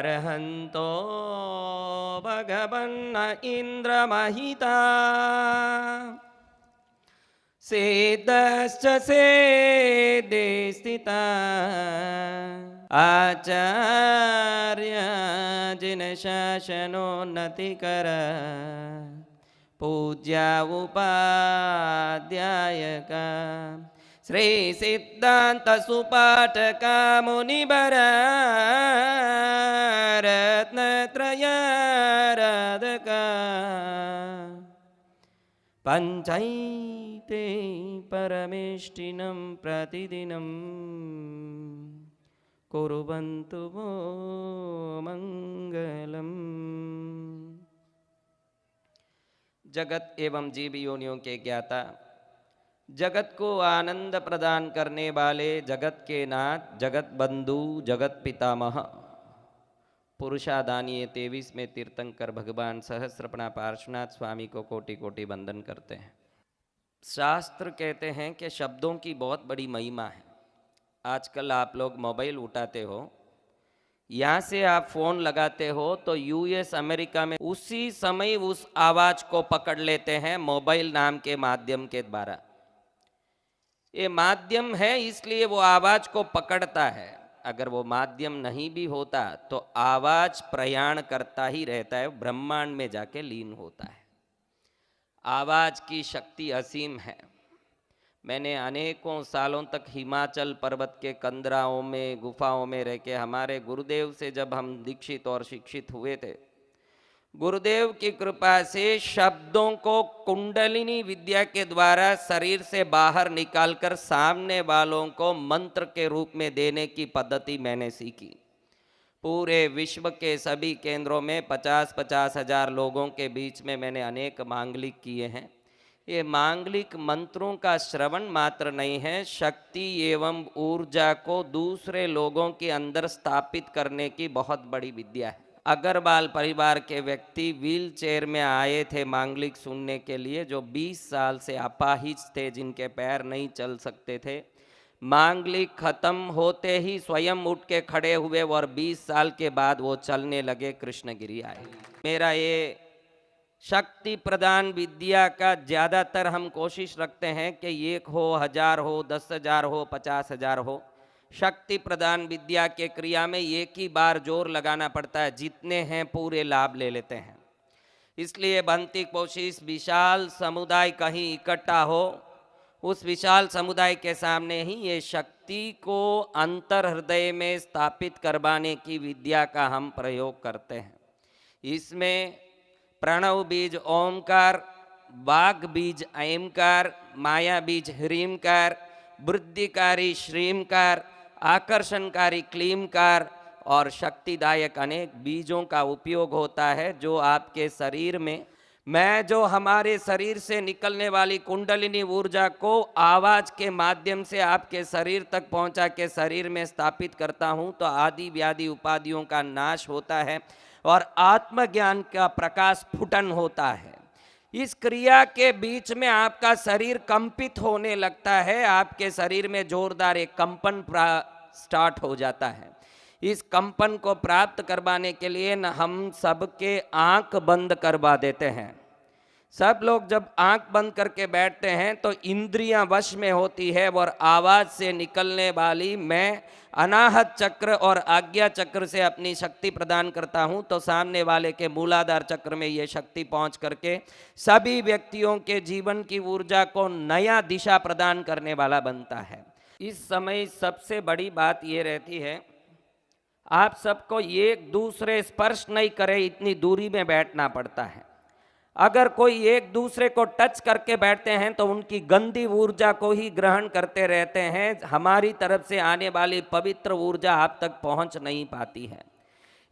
अर्हन्तो भगवन्न इन्द्रमहिता सेदश्च सेदे स्थिता आचार्य जिन शासनोन्नतिकर पूज्या उपाध्यायका श्री सिद्धांत सुपाठका मुनिवर रत्नत्रयाराधका पंचैते परमेष्टिनं प्रतिदिनं कुर्वन्तु वो मंगलम्। जगत एवं जीव योनियों के ज्ञाता, जगत को आनंद प्रदान करने वाले, जगत के नाथ, जगत बंधु, जगत पितामह, पुरुषादानीय 23 में तीर्थंकर भगवान सहस्रपणा पार्श्वनाथ स्वामी को कोटि कोटि वंदन करते हैं। शास्त्र कहते हैं कि शब्दों की बहुत बड़ी महिमा है। आजकल आप लोग मोबाइल उठाते हो, यहाँ से आप फोन लगाते हो तो यूएस अमेरिका में उसी समय उस आवाज को पकड़ लेते हैं मोबाइल नाम के माध्यम के द्वारा। ये माध्यम है इसलिए वो आवाज को पकड़ता है। अगर वो माध्यम नहीं भी होता तो आवाज प्रयाण करता ही रहता है, ब्रह्मांड में जाके लीन होता है। आवाज की शक्ति असीम है। मैंने अनेकों सालों तक हिमाचल पर्वत के कंदराओं में, गुफाओं में रह के, हमारे गुरुदेव से जब हम दीक्षित और शिक्षित हुए थे, गुरुदेव की कृपा से शब्दों को कुंडलिनी विद्या के द्वारा शरीर से बाहर निकालकर सामने वालों को मंत्र के रूप में देने की पद्धति मैंने सीखी। पूरे विश्व के सभी केंद्रों में 50-50 हजार लोगों के बीच में मैंने अनेक मांगलिक किए हैं। ये मांगलिक मंत्रों का श्रवण मात्र नहीं है, शक्ति एवं ऊर्जा को दूसरे लोगों के अंदर स्थापित करने की बहुत बड़ी विद्या है। अग्रवाल परिवार के व्यक्ति व्हील चेयर में आए थे मांगलिक सुनने के लिए, जो 20 साल से अपाहिज थे, जिनके पैर नहीं चल सकते थे। मांगलिक खत्म होते ही स्वयं उठ के खड़े हुए और 20 साल के बाद वो चलने लगे, कृष्णगिरी आए। मेरा ये शक्ति प्रदान विद्या का ज़्यादातर हम कोशिश रखते हैं कि 1 हो, 1000 हो, 10,000 हो, 50,000 हो। शक्ति प्रदान विद्या के क्रिया में एक ही बार जोर लगाना पड़ता है, जितने हैं पूरे लाभ ले लेते हैं। इसलिए बनती कोशिश विशाल समुदाय कहीं इकट्ठा हो, उस विशाल समुदाय के सामने ही ये शक्ति को अंतर हृदय में स्थापित करवाने की विद्या का हम प्रयोग करते हैं। इसमें प्रणव बीज ओमकार, वाग बीज ऐमकार, माया बीज ह्रीमकार, वृद्धिकारी श्रीमकार, आकर्षणकारी क्लीमकार और शक्तिदायक अनेक बीजों का उपयोग होता है, जो आपके शरीर में, मैं जो हमारे शरीर से निकलने वाली कुंडलिनी ऊर्जा को आवाज के माध्यम से आपके शरीर तक पहुंचा के शरीर में स्थापित करता हूं, तो आदि व्याधि उपाधियों का नाश होता है और आत्मज्ञान का प्रकाश फुटन होता है। इस क्रिया के बीच में आपका शरीर कंपित होने लगता है, आपके शरीर में जोरदार एक कंपन स्टार्ट हो जाता है। इस कंपन को प्राप्त करवाने के लिए हम सबके आंख बंद करवा देते हैं। सब लोग जब आंख बंद करके बैठते हैं तो इंद्रियां वश में होती है और आवाज से निकलने वाली मैं अनाहत चक्र और आज्ञा चक्र से अपनी शक्ति प्रदान करता हूं, तो सामने वाले के मूलाधार चक्र में ये शक्ति पहुंच करके सभी व्यक्तियों के जीवन की ऊर्जा को नया दिशा प्रदान करने वाला बनता है। इस समय सबसे बड़ी बात ये रहती है, आप सबको एक दूसरे स्पर्श नहीं करे इतनी दूरी में बैठना पड़ता है। अगर कोई एक दूसरे को टच करके बैठते हैं तो उनकी गंदी ऊर्जा को ही ग्रहण करते रहते हैं, हमारी तरफ से आने वाली पवित्र ऊर्जा आप तक पहुंच नहीं पाती है।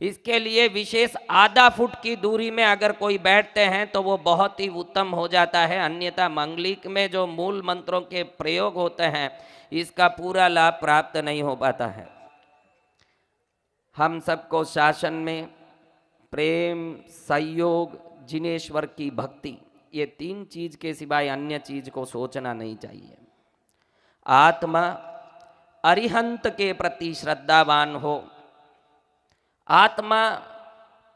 इसके लिए विशेष आधा फुट की दूरी में अगर कोई बैठते हैं तो वो बहुत ही उत्तम हो जाता है, अन्यथा मंगलिक में जो मूल मंत्रों के प्रयोग होते हैं इसका पूरा लाभ प्राप्त नहीं हो पाता है। हम सबको शासन में प्रेम, सहयोग, जिनेश्वर की भक्ति, ये 3 चीज के सिवाय अन्य चीज को सोचना नहीं चाहिए। आत्मा अरिहंत के प्रति श्रद्धावान हो, आत्मा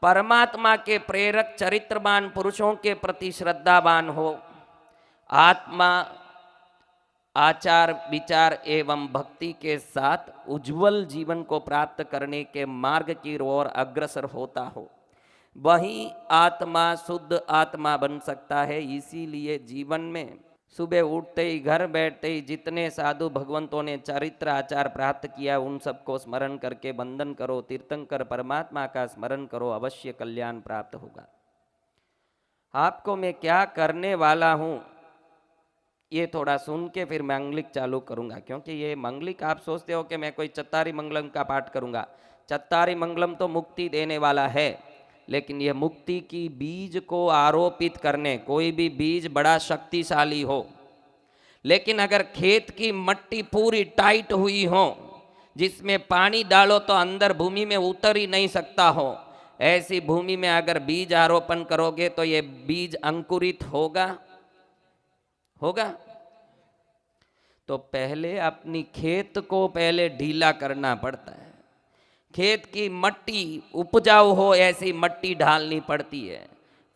परमात्मा के प्रेरक चरित्रवान पुरुषों के प्रति श्रद्धावान हो, आत्मा आचार विचार एवं भक्ति के साथ उज्जवल जीवन को प्राप्त करने के मार्ग की ओर अग्रसर होता हो, वही आत्मा शुद्ध आत्मा बन सकता है। इसीलिए जीवन में सुबह उठते ही घर बैठते ही जितने साधु भगवंतों ने चरित्र आचार प्राप्त किया उन सबको स्मरण करके वंदन करो, तीर्थंकर परमात्मा का स्मरण करो, अवश्य कल्याण प्राप्त होगा। आपको मैं क्या करने वाला हूँ ये थोड़ा सुन के फिर मांगलिक चालू करूँगा, क्योंकि ये मांगलिक आप सोचते हो कि मैं कोई चत्तारी मंगलम का पाठ करूँगा। चत्तारी मंगलम तो मुक्ति देने वाला है, लेकिन यह मुक्ति की बीज को आरोपित करने, कोई भी बीज बड़ा शक्तिशाली हो, लेकिन अगर खेत की मट्टी पूरी टाइट हुई हो, जिसमें पानी डालो तो अंदर भूमि में उतर ही नहीं सकता हो, ऐसी भूमि में अगर बीज आरोपण करोगे तो ये बीज अंकुरित होगा होगा तो पहले अपनी खेत को पहले ढीला करना पड़ता है। खेत की मट्टी उपजाऊ हो ऐसी मट्टी डालनी पड़ती है,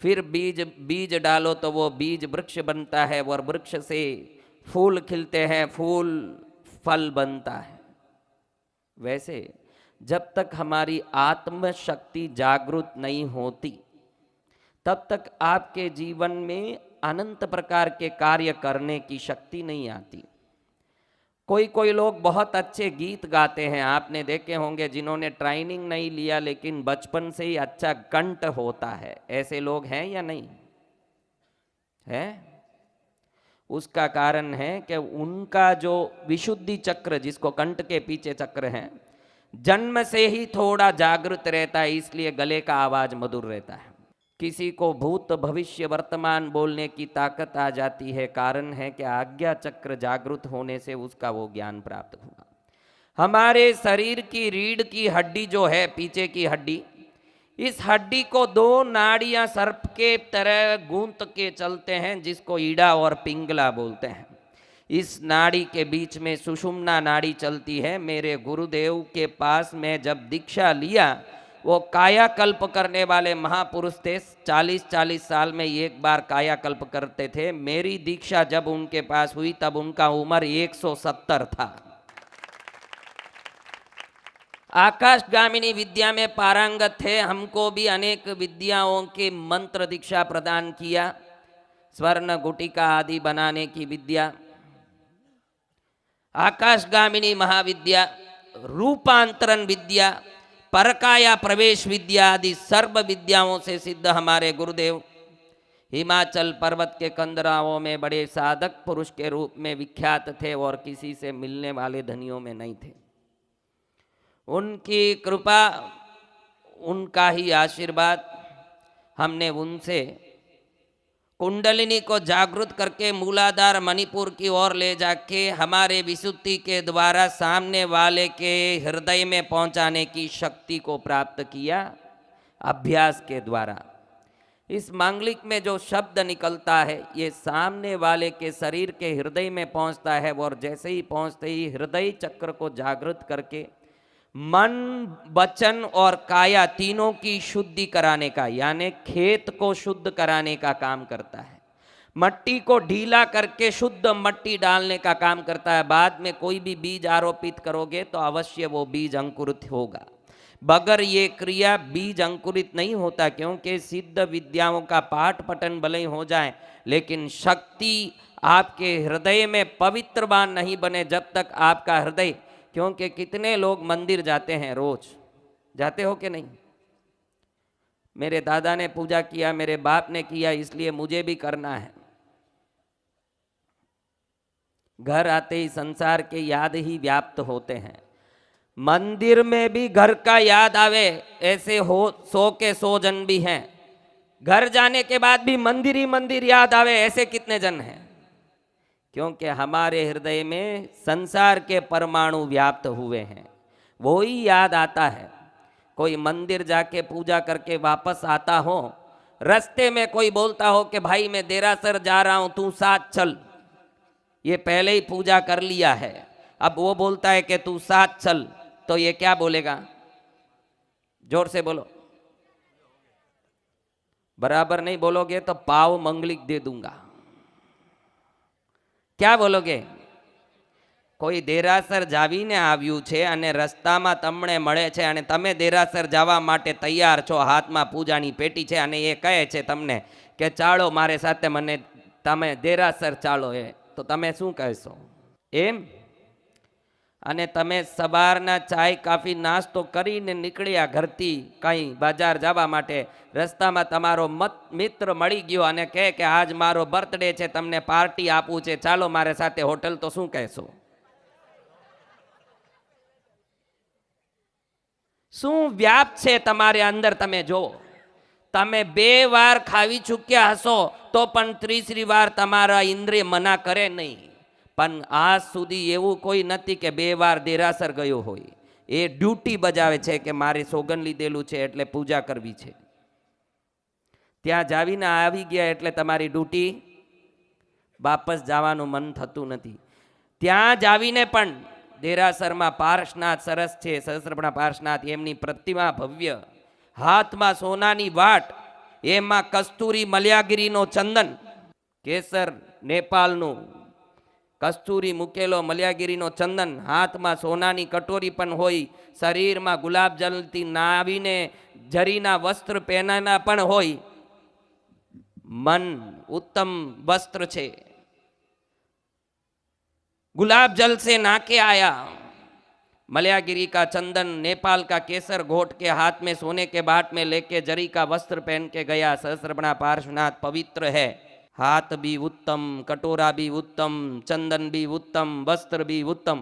फिर बीज डालो तो वो बीज वृक्ष बनता है और वृक्ष से फूल खिलते हैं, फूल फल बनता है। वैसे जब तक हमारी आत्म शक्ति जागृत नहीं होती तब तक आपके जीवन में अनंत प्रकार के कार्य करने की शक्ति नहीं आती। कोई लोग बहुत अच्छे गीत गाते हैं, आपने देखे होंगे, जिन्होंने ट्रेनिंग नहीं लिया लेकिन बचपन से ही अच्छा कंठ होता है। ऐसे लोग हैं या नहीं है? उसका कारण है कि उनका जो विशुद्धि चक्र, जिसको कंठ के पीछे चक्र है, जन्म से ही थोड़ा जागृत रहता है, इसलिए गले का आवाज मधुर रहता है। किसी को भूत भविष्य वर्तमान बोलने की ताकत आ जाती है, कारण है कि आज्ञा चक्र जागृत होने से उसका वो ज्ञान प्राप्त हुआ। हमारे शरीर की रीढ़ की हड्डी जो है, पीछे की हड्डी, इस हड्डी को दो नाड़ियां सर्प के तरह गूंथ के चलते हैं, जिसको ईड़ा और पिंगला बोलते हैं। इस नाड़ी के बीच में सुषुम्ना नाड़ी चलती है। मेरे गुरुदेव के पास में जब दीक्षा लिया, वो कायाकल्प करने वाले महापुरुष थे। 40-40 साल में एक बार कायाकल्प करते थे। मेरी दीक्षा जब उनके पास हुई तब उनका उम्र 170 था। आकाशगामिनी विद्या में पारंगत थे। हमको भी अनेक विद्याओं के मंत्र दीक्षा प्रदान किया, स्वर्ण गुटिका आदि बनाने की विद्या, आकाशगामिनी महाविद्या, रूपांतरण विद्या, परकाया प्रवेश विद्या आदि सर्व विद्याओं से सिद्ध हमारे गुरुदेव हिमाचल पर्वत के कंदराओं में बड़े साधक पुरुष के रूप में विख्यात थे और किसी से मिलने वाले धनियों में नहीं थे। उनकी कृपा, उनका ही आशीर्वाद, हमने उनसे कुंडलिनी को जागृत करके मूलाधार मणिपुर की ओर ले जाके हमारे विशुद्धि के द्वारा सामने वाले के हृदय में पहुंचाने की शक्ति को प्राप्त किया अभ्यास के द्वारा। इस मांगलिक में जो शब्द निकलता है ये सामने वाले के शरीर के हृदय में पहुंचता है, और जैसे ही पहुंचते ही हृदय चक्र को जागृत करके मन, वचन और काया तीनों की शुद्धि कराने का, यानी खेत को शुद्ध कराने का काम करता है। मट्टी को ढीला करके शुद्ध मट्टी डालने का काम करता है। बाद में कोई भी बीज आरोपित करोगे तो अवश्य वो बीज अंकुरित होगा। बगैर ये क्रिया बीज अंकुरित नहीं होता, क्योंकि सिद्ध विद्याओं का पाठ पठन भले ही हो जाए, लेकिन शक्ति आपके हृदय में पवित्रवान नहीं बने जब तक आपका हृदय, क्योंकि कितने लोग मंदिर जाते हैं, रोज जाते हो कि नहीं? मेरे दादा ने पूजा किया, मेरे बाप ने किया, इसलिए मुझे भी करना है। घर आते ही संसार के याद ही व्याप्त होते हैं। मंदिर में भी घर का याद आवे ऐसे हो 100 के 100 जन भी हैं। घर जाने के बाद भी मंदिर ही मंदिर याद आवे ऐसे कितने जन हैं? क्योंकि हमारे हृदय में संसार के परमाणु व्याप्त हुए हैं, वो ही याद आता है। कोई मंदिर जाके पूजा करके वापस आता हो, रास्ते में कोई बोलता हो कि भाई मैं देरासर जा रहा हूं, तू साथ चल, ये पहले ही पूजा कर लिया है, अब वो बोलता है कि तू साथ चल, तो ये क्या बोलेगा? जोर से बोलो। बराबर नहीं बोलोगे तो पाव मंगलिक दे दूंगा। क्या बोलोगे? કોઈ દેરાસર જાવીને આવ્યું છે અને રસ્તામાં તમને મળે છે અને તમે દેરાસર જવા માટે તૈયાર છો, હાથમાં પૂજાની પેટી છે અને એ કહે છે તમને કે ચાલો મારે સાથે, મને તમે દેરાસર ચાલો, એ તો તમે શું કહેશો? એમ? અને તમે સવારના ચાય કાફી નાસ્તો કરીને નીકળ્યા ઘરથી કંઈ બજાર જવા માટે, રસ્તામાં તમારો મિત્ર મળી ગયો અને કહે કે આજ મારો બર્થડે છે, તમને પાર્ટી આપવું છે, ચાલો મારે સાથે હોટલ, તો શું કહેશો? શું વ્યાપ છે તમારે અંદર, તમે જો. તમે 2 વાર ખાવી ચૂક્યા હશો તો પણ 3રી વાર તમારા ઇન્દ્રિય મના કરે નહીં. પણ આજ સુધી એવું કોઈ નથી કે 2 વાર દેરાસર ગયો હોય. એ ડ્યુટી બજાવે છે કે મારે સોગન લીધેલું છે એટલે પૂજા કરવી છે. ત્યાં જાવીને આવી ગયા એટલે તમારી ડ્યુટી, વાપસ જવાનું મન થતું નથી. ત્યાં જાવીને પણ દેરાસરમાં પાર્શનાથ સરસ છે, સહસ્ત્રપણા પાર્શનાથ, એમની પ્રતિમા ભવ્ય, હાથમાં સોનાની વાટ, એમાં કસ્તુરી મલ્યાગીરીનો ચંદન, કેસર નેપાળનું કસ્તુરી મૂકેલો મલ્યાગીરીનો ચંદન, હાથમાં સોનાની કટોરી પણ હોય, શરીરમાં ગુલાબ જલથી નાવીને જરીના વસ્ત્ર પહેરેલા પણ હોય. મન उत्तम वस्त्र છે, गुलाब जल से नाके आया, मलयागिरी का चंदन, नेपाल का केसर घोट के हाथ में सोने के बाट में लेके जरी का वस्त्र पहन के गया. सहस्त्रपणा पार्श्वनाथ पवित्र है, हाथ भी उत्तम, कटोरा भी उत्तम, चंदन भी उत्तम, वस्त्र भी उत्तम.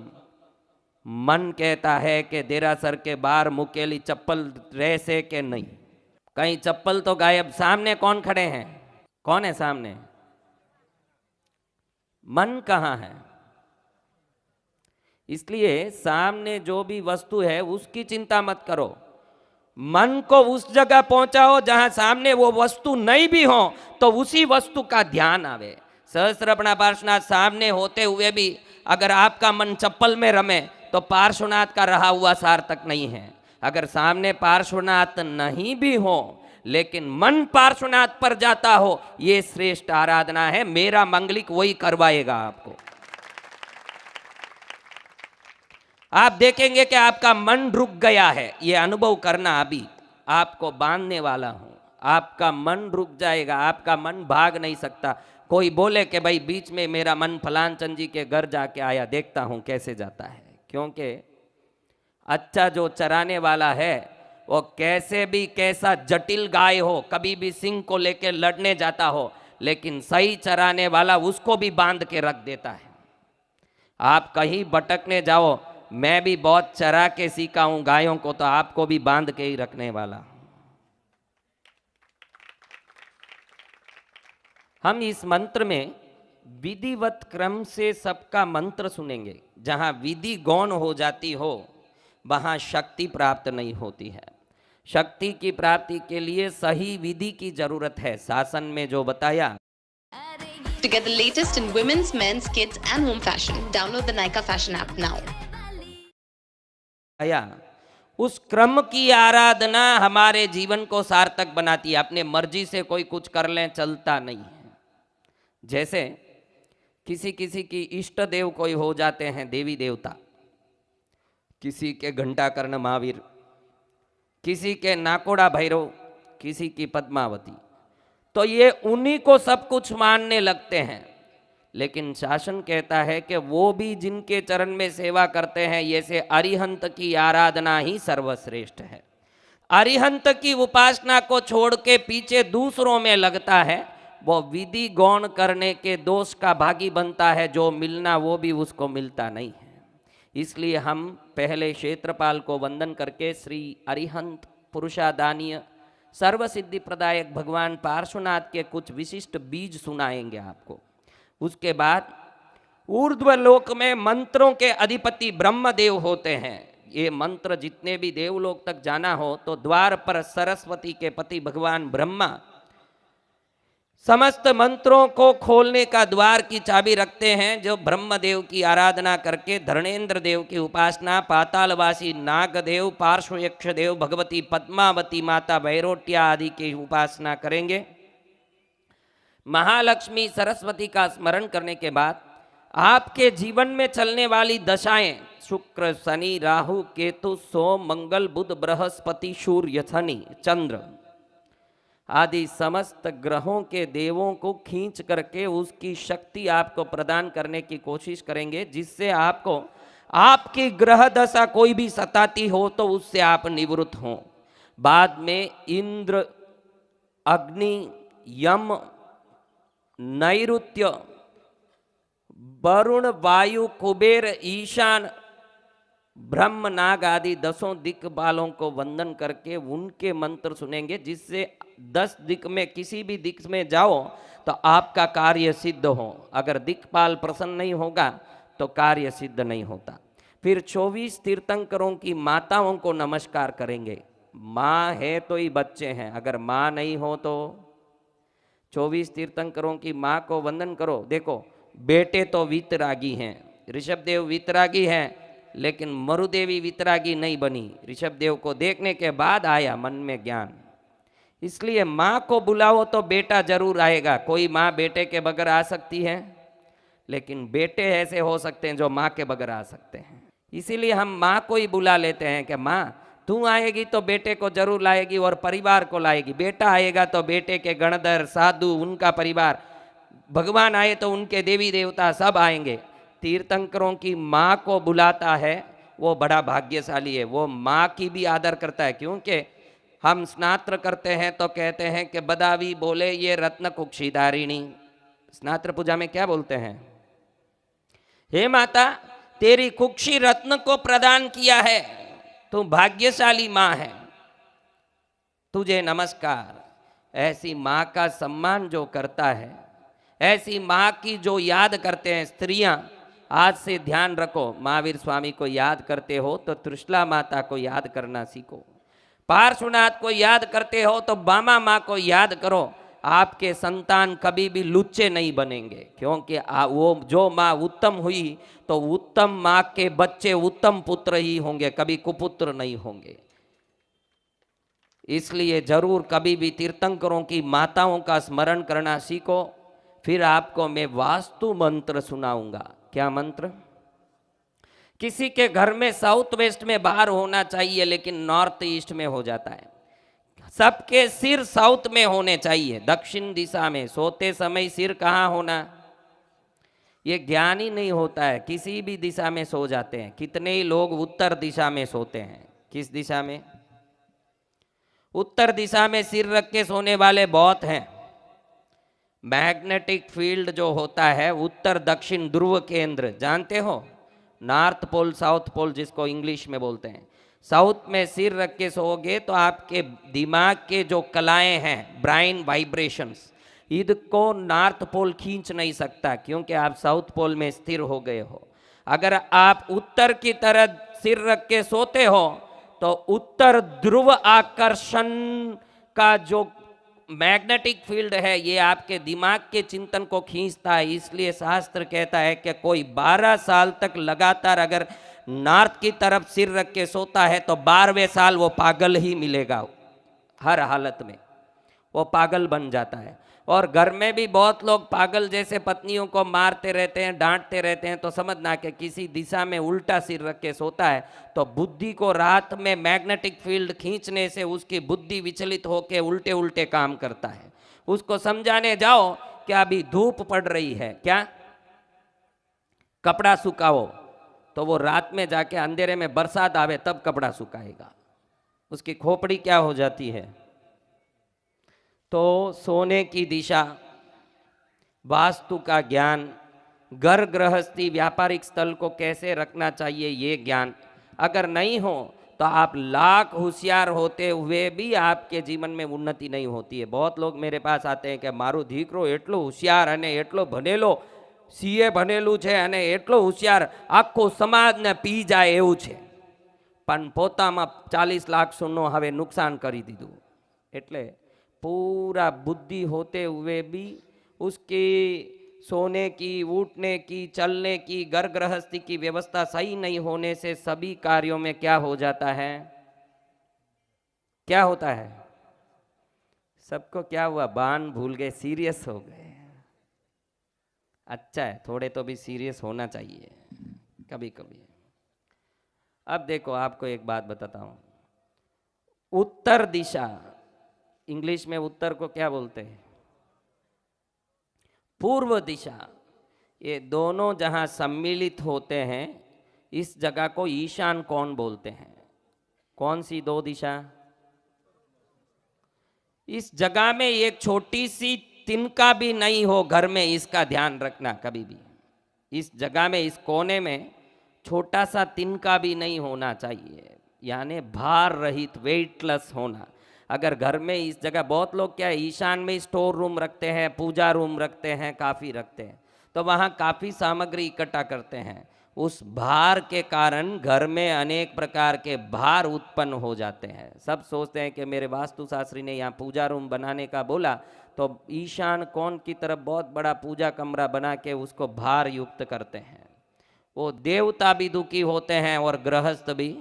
मन कहता है कि देरासर के बाहर मुकेली चप्पल रहसे के नहीं. कहीं चप्पल तो गायब. सामने कौन खड़े हैं? कौन है सामने? मन कहाँ है? इसलिए सामने जो भी वस्तु है उसकी चिंता मत करो, मन को उस जगह पहुंचाओ जहां सामने वो वस्तु नहीं भी हो तो उसी वस्तु का ध्यान आवे. सहस्त्रपणा पार्श्वनाथ सामने होते हुए भी अगर आपका मन चप्पल में रमे तो पार्श्वनाथ का रहा हुआ सार्थक नहीं है. अगर सामने पार्श्वनाथ नहीं भी हो लेकिन मन पार्श्वनाथ पर जाता हो, ये श्रेष्ठ आराधना है. मेरा मंगलिक वही करवाएगा आपको. आप देखेंगे कि आपका मन रुक गया है, ये अनुभव करना. अभी आपको बांधने वाला हूं, आपका मन रुक जाएगा, आपका मन भाग नहीं सकता. कोई बोले कि भाई बीच में मेरा मन फलान चंद जी के घर जाके आया, देखता हूं कैसे जाता है. क्योंकि अच्छा जो चराने वाला है वो कैसे भी कैसा जटिल गाय हो, कभी भी सिंह को लेके लड़ने जाता हो, लेकिन सही चराने वाला उसको भी बांध के रख देता है. आप कहीं भटकने जाओ, मैं भी बहुत चरा के सीखा हूं गायों को, तो आपको भी बांध के ही रखने वाला. हम इस मंत्र में विधिवत क्रम से सबका मंत्र सुनेंगे. जहां विधि गौण हो जाती हो वहां शक्ति प्राप्त नहीं होती है. शक्ति की प्राप्ति के लिए सही विधि की जरूरत है. शासन में जो बताया. To get the latest in women's, men's, kids and home fashion, download the Nykaa Fashion app now. उस क्रम की आराधना हमारे जीवन को सार्थक बनाती है. अपने मर्जी से कोई कुछ कर ले चलता नहीं है. जैसे किसी किसी की इष्ट देव कोई हो जाते हैं, देवी देवता, किसी के घंटाकर्ण महावीर, किसी के नाकोड़ा भैरव, किसी की पद्मावती, तो ये उन्हीं को सब कुछ मानने लगते हैं. लेकिन शासन कहता है कि वो भी जिनके चरण में सेवा करते हैं, जैसे अरिहंत की आराधना ही सर्वश्रेष्ठ है. अरिहंत की उपासना को छोड़ के पीछे दूसरों में लगता है, वो विधि गौण करने के दोष का भागी बनता है. जो मिलना वो भी उसको मिलता नहीं है. इसलिए हम पहले क्षेत्रपाल को वंदन करके श्री अरिहंत पुरुषादानीय सर्वसिद्धि प्रदायक भगवान पार्श्वनाथ के कुछ विशिष्ट बीज सुनाएंगे आपको. उसके बाद ऊर्ध्व लोक में मंत्रों के अधिपति ब्रह्मदेव होते हैं. ये मंत्र जितने भी देवलोक तक जाना हो तो द्वार पर सरस्वती के पति भगवान ब्रह्मा समस्त मंत्रों को खोलने का द्वार की चाबी रखते हैं जो ब्रह्मदेव की आराधना करके धर्णेन्द्र देव की उपासना, पातालवासी नागदेव, पार्श्व यक्ष देव, भगवती पद्मावती माता भैरोटिया आदि की उपासना करेंगे। महालक्ष्मी सरस्वती का स्मरण करने के बाद आपके जीवन में चलने वाली दशाएं शुक्र, शनि, राहु, केतु, सोम, मंगल, बुध, बृहस्पति, सूर्य, शनि, चंद्र आदि समस्त ग्रहों के देवों को खींच करके उसकी शक्ति आपको प्रदान करने की कोशिश करेंगे, जिससे आपको आपकी ग्रह दशा कोई भी सताती हो तो उससे आप निवृत्त हों। बाद में इंद्र, अग्नि, यम, नैऋत्य, वरुण, वायु, कुबेर, ईशान, ब्रह्म, नाग आदि 10 दिक्पालों को वंदन करके उनके मंत्र सुनेंगे, जिससे 10 दिक में किसी भी दिक में जाओ तो आपका कार्य सिद्ध हो। अगर दिक्पाल प्रसन्न नहीं होगा तो कार्य सिद्ध नहीं होता। फिर 24 तीर्थंकरों की माताओं को नमस्कार करेंगे। माँ है तो ही बच्चे हैं, अगर माँ नहीं हो तो 24 तीर्थंकरों की माँ को वंदन करो। देखो बेटे तो वीतरागी हैं, ऋषभदेव वीतरागी हैं, लेकिन मरुदेवी वीतरागी नहीं बनी। ऋषभदेव को देखने के बाद आया मन में ज्ञान। इसलिए माँ को बुलाओ तो बेटा जरूर आएगा। कोई माँ बेटे के बगैर आ सकती है, लेकिन बेटे ऐसे हो सकते हैं जो माँ के बगैर आ सकते हैं। इसीलिए हम माँ को ही बुला लेते हैं कि माँ तू आएगी तो बेटे को जरूर लाएगी और परिवार को लाएगी। बेटा आएगा तो बेटे के गणधर, साधु, उनका परिवार, भगवान आए तो उनके देवी देवता सब आएंगे। तीर्थंकरों की माँ को बुलाता है वो बड़ा भाग्यशाली है। वो माँ की भी आदर करता है, क्योंकि हम स्नात्र करते हैं तो कहते हैं कि बदावी बोले ये रत्न कुक्षिधारिणी। स्नात्र पूजा में क्या बोलते हैं? हे माता तेरी कुक्षी रत्न को प्रदान किया है, तू भाग्यशाली माँ है, तुझे नमस्कार। ऐसी माँ का सम्मान जो करता है, ऐसी माँ की जो याद करते हैं स्त्रियां, आज से ध्यान रखो, महावीर स्वामी को याद करते हो तो त्रिशला माता को याद करना सीखो। पार्श्वनाथ को याद करते हो तो बामा माँ को याद करो। आपके संतान कभी भी लुच्चे नहीं बनेंगे, क्योंकि वो जो माँ उत्तम हुई तो उत्तम माँ के बच्चे उत्तम पुत्र ही होंगे, कभी कुपुत्र नहीं होंगे। इसलिए जरूर कभी भी तीर्थंकरों की माताओं का स्मरण करना सीखो। फिर आपको मैं वास्तु मंत्र सुनाऊंगा। क्या मंत्र? किसी के घर में साउथ वेस्ट में बाहर होना चाहिए, लेकिन नॉर्थ ईस्ट में हो जाता है। सबके सिर साउथ में होने चाहिए, दक्षिण दिशा में। सोते समय सिर कहाँ होना, ये ज्ञान ही नहीं होता है। किसी भी दिशा में सो जाते हैं। कितने ही लोग उत्तर दिशा में सोते हैं। किस दिशा में? उत्तर दिशा में सिर रख के सोने वाले बहुत हैं। मैग्नेटिक फील्ड जो होता है उत्तर दक्षिण ध्रुव केंद्र, जानते हो? नॉर्थ पोल साउथ पोल जिसको इंग्लिश में बोलते हैं। साउथ में सिर रख के सोओगे तो आपके दिमाग के जो कलाएं हैं, ब्रेन वाइब्रेशंस, इसको नॉर्थ पोल खींच नहीं सकता, क्योंकि आप साउथ पोल में स्थिर हो गए हो। अगर आप उत्तर की तरह सिर रख के सोते हो तो उत्तर ध्रुव आकर्षण का जो मैग्नेटिक फील्ड है ये आपके दिमाग के चिंतन को खींचता है। इसलिए शास्त्र कहता है कि कोई 12 साल तक लगातार अगर नॉर्थ की तरफ सिर रख के सोता है तो 12वें साल वो पागल ही मिलेगा। हर हालत में वो पागल बन जाता है। और घर में भी बहुत लोग पागल जैसे पत्नियों को मारते रहते हैं, डांटते रहते हैं, तो समझना कि किसी दिशा में उल्टा सिर रख के सोता है तो बुद्धि को रात में मैग्नेटिक फील्ड खींचने से उसकी बुद्धि विचलित होकर उल्टे उल्टे काम करता है। उसको समझाने जाओ कि अभी धूप पड़ रही है, क्या कपड़ा सुखाओ, तो वो रात में जाके अंधेरे में बरसात आवे तब कपड़ा सुखाएगा। उसकी खोपड़ी क्या हो जाती है? तो सोने की दिशा, वास्तु का ज्ञान, घर गृहस्थी व्यापारिक स्थल को कैसे रखना चाहिए ये ज्ञान अगर नहीं हो तो आप लाख होशियार होते हुए भी आपके जीवन में उन्नति नहीं होती है। बहुत लोग मेरे पास आते हैं कि मारो दीकरो एटलो होशियार अने एटलो भणेलो, सीए भणेलू छे अने एटलो होशियार आखो समाज ने पी जाए एवुं छे, पण पोतामां 40 लाख सोनो हवे नुकसान करी दीधुं। एटले पूरा बुद्धि होते हुए भी उसकी सोने की, उठने की, चलने की, घर गृहस्थी की व्यवस्था सही नहीं होने से सभी कार्यों में क्या हो जाता है? क्या होता है? सबको क्या हुआ? बाण भूल गए, सीरियस हो गए। अच्छा है, थोड़े तो भी सीरियस होना चाहिए कभी कभी। अब देखो, आपको एक बात बताता हूं। उत्तर दिशा, इंग्लिश में उत्तर को क्या बोलते हैं? पूर्व दिशा। ये दोनों जहां सम्मिलित होते हैं, इस जगह को ईशान कोण बोलते हैं। कौन सी दो दिशा? इस जगह में एक छोटी सी तिनका भी नहीं हो घर में, इसका ध्यान रखना कभी भी। इस जगह में, इस कोने में छोटा सा तिनका भी नहीं होना चाहिए, यानी भार रहित, वेटलेस होना। अगर घर में इस जगह, बहुत लोग क्या है, ईशान में स्टोर रूम रखते हैं, पूजा रूम रखते हैं, काफ़ी रखते हैं, तो वहाँ काफ़ी सामग्री इकट्ठा करते हैं। उस भार के कारण घर में अनेक प्रकार के भार उत्पन्न हो जाते हैं। सब सोचते हैं कि मेरे वास्तुशास्त्री ने यहाँ पूजा रूम बनाने का बोला, तो ईशान कोण की तरफ बहुत बड़ा पूजा कमरा बना के उसको भार युक्त करते हैं। वो देवता भी दुखी होते हैं और गृहस्थ भी।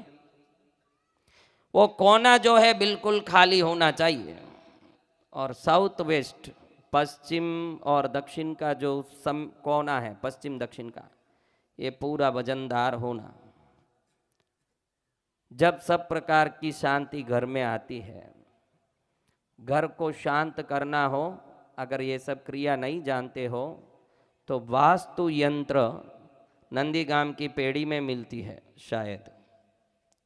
वो कोना जो है बिल्कुल खाली होना चाहिए। और साउथ वेस्ट, पश्चिम और दक्षिण का जो कोना है, पश्चिम दक्षिण का, ये पूरा वजनदार होना। जब सब प्रकार की शांति घर में आती है, घर को शांत करना हो, अगर ये सब क्रिया नहीं जानते हो तो वास्तु यंत्र नंदीगाम की पेड़ी में मिलती है, शायद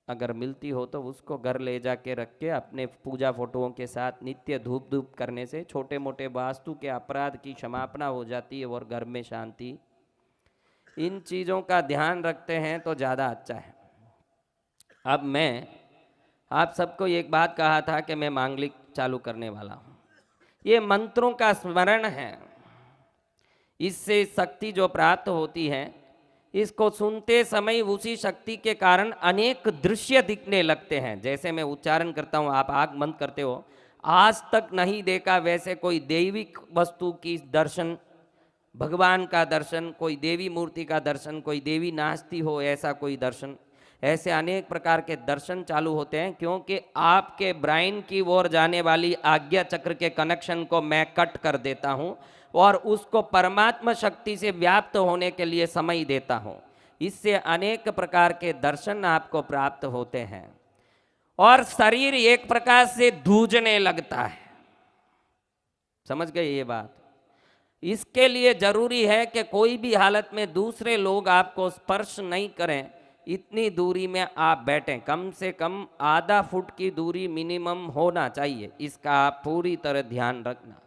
अगर मिलती हो तो उसको घर ले जाके रख के अपने पूजा फोटोओं के साथ नित्य धूप धूप करने से छोटे मोटे वास्तु के अपराध की क्षमापना हो जाती है और घर में शांति। इन चीज़ों का ध्यान रखते हैं तो ज़्यादा अच्छा है। अब मैं आप सबको एक बात कहा था कि मैं मांगलिक चालू करने वाला हूँ। ये मंत्रों का स्मरण है, इससे शक्ति जो प्राप्त होती है, इसको सुनते समय उसी शक्ति के कारण अनेक दृश्य दिखने लगते हैं। जैसे मैं उच्चारण करता हूँ, आप आँख बंद करते हो, आज तक नहीं देखा वैसे कोई दैविक वस्तु की दर्शन, भगवान का दर्शन, कोई देवी मूर्ति का दर्शन, कोई देवी नाचती हो ऐसा कोई दर्शन, ऐसे अनेक प्रकार के दर्शन चालू होते हैं। क्योंकि आपके ब्रेन की ओर जाने वाली आज्ञा चक्र के कनेक्शन को मैं कट कर देता हूँ और उसको परमात्मा शक्ति से व्याप्त होने के लिए समय देता हूँ। इससे अनेक प्रकार के दर्शन आपको प्राप्त होते हैं और शरीर एक प्रकार से धूजने लगता है। समझ गए ये बात? इसके लिए जरूरी है कि कोई भी हालत में दूसरे लोग आपको स्पर्श नहीं करें, इतनी दूरी में आप बैठें। कम से कम आधा फुट की दूरी मिनिमम होना चाहिए, इसका आप पूरी तरह ध्यान रखना।